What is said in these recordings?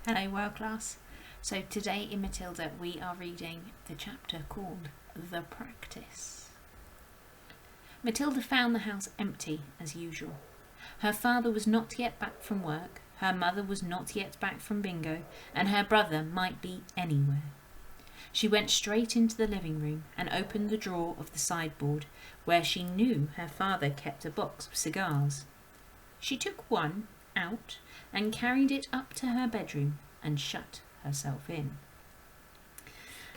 Hello World Class. So today in Matilda we are reading the chapter called The Practice. Matilda found the house empty as usual. Her father was not yet back from work, her mother was not yet back from bingo, and her brother might be anywhere. She went straight into the living room and opened the drawer of the sideboard where she knew her father kept a box of cigars. She took one out and carried it up to her bedroom and shut herself in.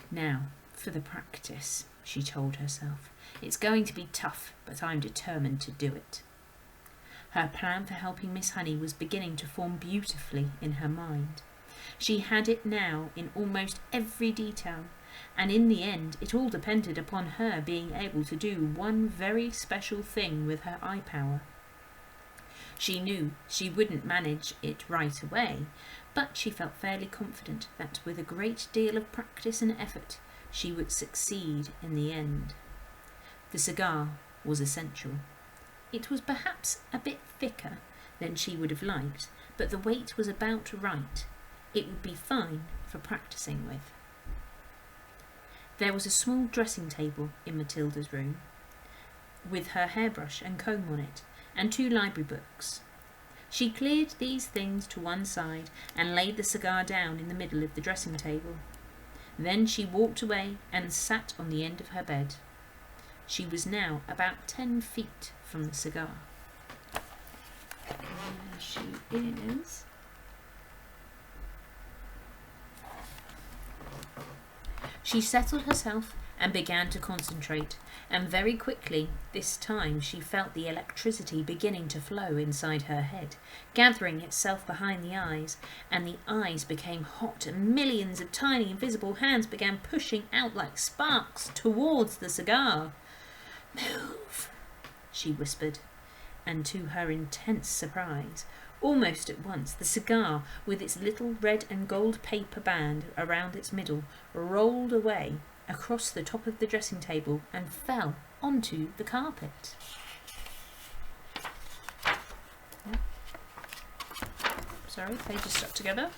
Now for the practice, she told herself. It's going to be tough, but I'm determined to do it. Her plan for helping Miss Honey was beginning to form beautifully in her mind. She had it now in almost every detail, and in the end it all depended upon her being able to do one very special thing with her eye power. She knew she wouldn't manage it right away, but she felt fairly confident that with a great deal of practice and effort she would succeed in the end. The cigar was essential. It was perhaps a bit thicker than she would have liked, but the weight was about right. It would be fine for practising with. There was a small dressing table in Matilda's room, with her hairbrush and comb on it, and 2 library books. She cleared these things to one side and laid the cigar down in the middle of the dressing table. Then she walked away and sat on the end of her bed. She was now about 10 feet from the cigar. There she is. She settled herself and began to concentrate, and very quickly this time she felt the electricity beginning to flow inside her head, gathering itself behind the eyes, and the eyes became hot and millions of tiny invisible hands began pushing out like sparks towards the cigar. "Move," she whispered, and to her intense surprise, almost at once the cigar, with its little red and gold paper band around its middle, rolled away across the top of the dressing table and fell onto the carpet. Sorry, pages stuck together.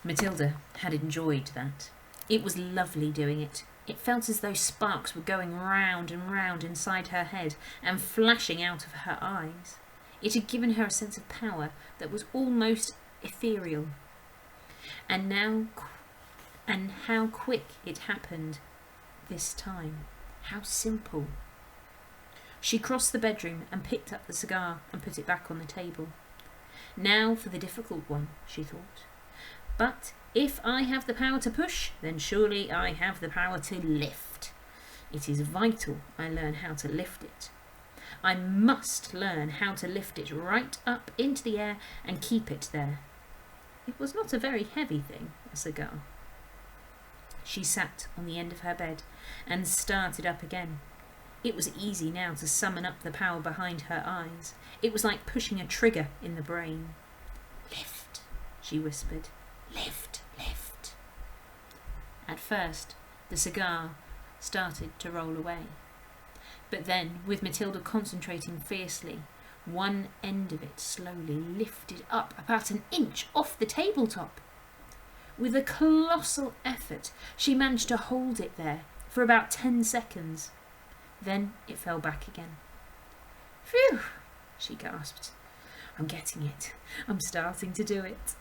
Matilda had enjoyed that. It was lovely doing it. It felt as though sparks were going round and round inside her head and flashing out of her eyes. It had given her a sense of power that was almost ethereal. And how quick it happened this time. How simple. She crossed the bedroom and picked up the cigar and put it back on the table. Now for the difficult one, she thought. But if I have the power to push, then surely I have the power to lift. It is vital I learn how to lift it. I must learn how to lift it right up into the air and keep it there. It was not a very heavy thing, a cigar. She sat on the end of her bed and started up again. It was easy now to summon up the power behind her eyes. It was like pushing a trigger in the brain. "Lift," she whispered. "Lift, lift." At first, the cigar started to roll away. But then, with Matilda concentrating fiercely, one end of it slowly lifted up about an inch off the tabletop. With a colossal effort, she managed to hold it there for about 10 seconds. Then it fell back again. "Phew," she gasped. "I'm getting it. I'm starting to do it."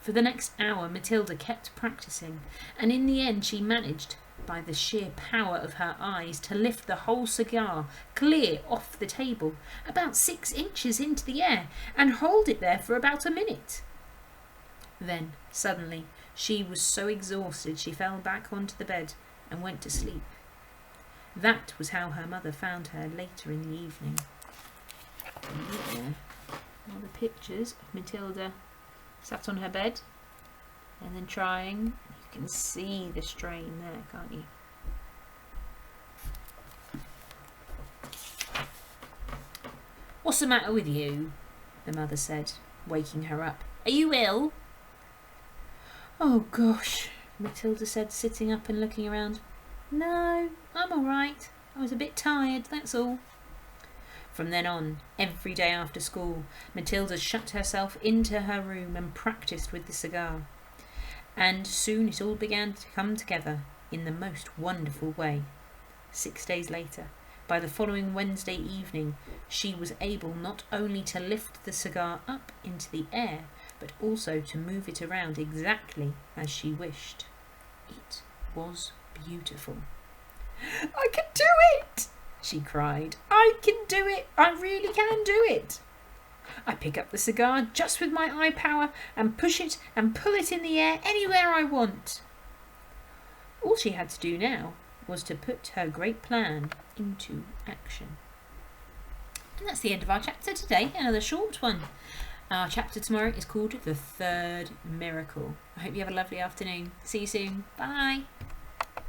For the next hour, Matilda kept practising, and in the end she managed, by the sheer power of her eyes, to lift the whole cigar clear off the table, about 6 inches into the air, and hold it there for about a minute. Then, suddenly, she was so exhausted she fell back onto the bed and went to sleep. That was how her mother found her later in the evening. And there are the pictures of Matilda sat on her bed and then trying. You can see the strain there, can't you? "What's the matter with you?" the mother said, waking her up. "Are you ill?" "Oh gosh," Matilda said, sitting up and looking around. "No, I'm all right. I was a bit tired, that's all." From then on, every day after school, Matilda shut herself into her room and practised with the cigar. And soon it all began to come together in the most wonderful way. 6 days later, by the following Wednesday evening, she was able not only to lift the cigar up into the air, but also to move it around exactly as she wished. It was beautiful. "I can do it!" she cried. "I can do it! I really can do it! I pick up the cigar just with my eye power and push it and pull it in the air anywhere I want." All she had to do now was to put her great plan into action. And that's the end of our chapter today, another short one. Our chapter tomorrow is called The Third Miracle. I hope you have a lovely afternoon. See you soon. Bye.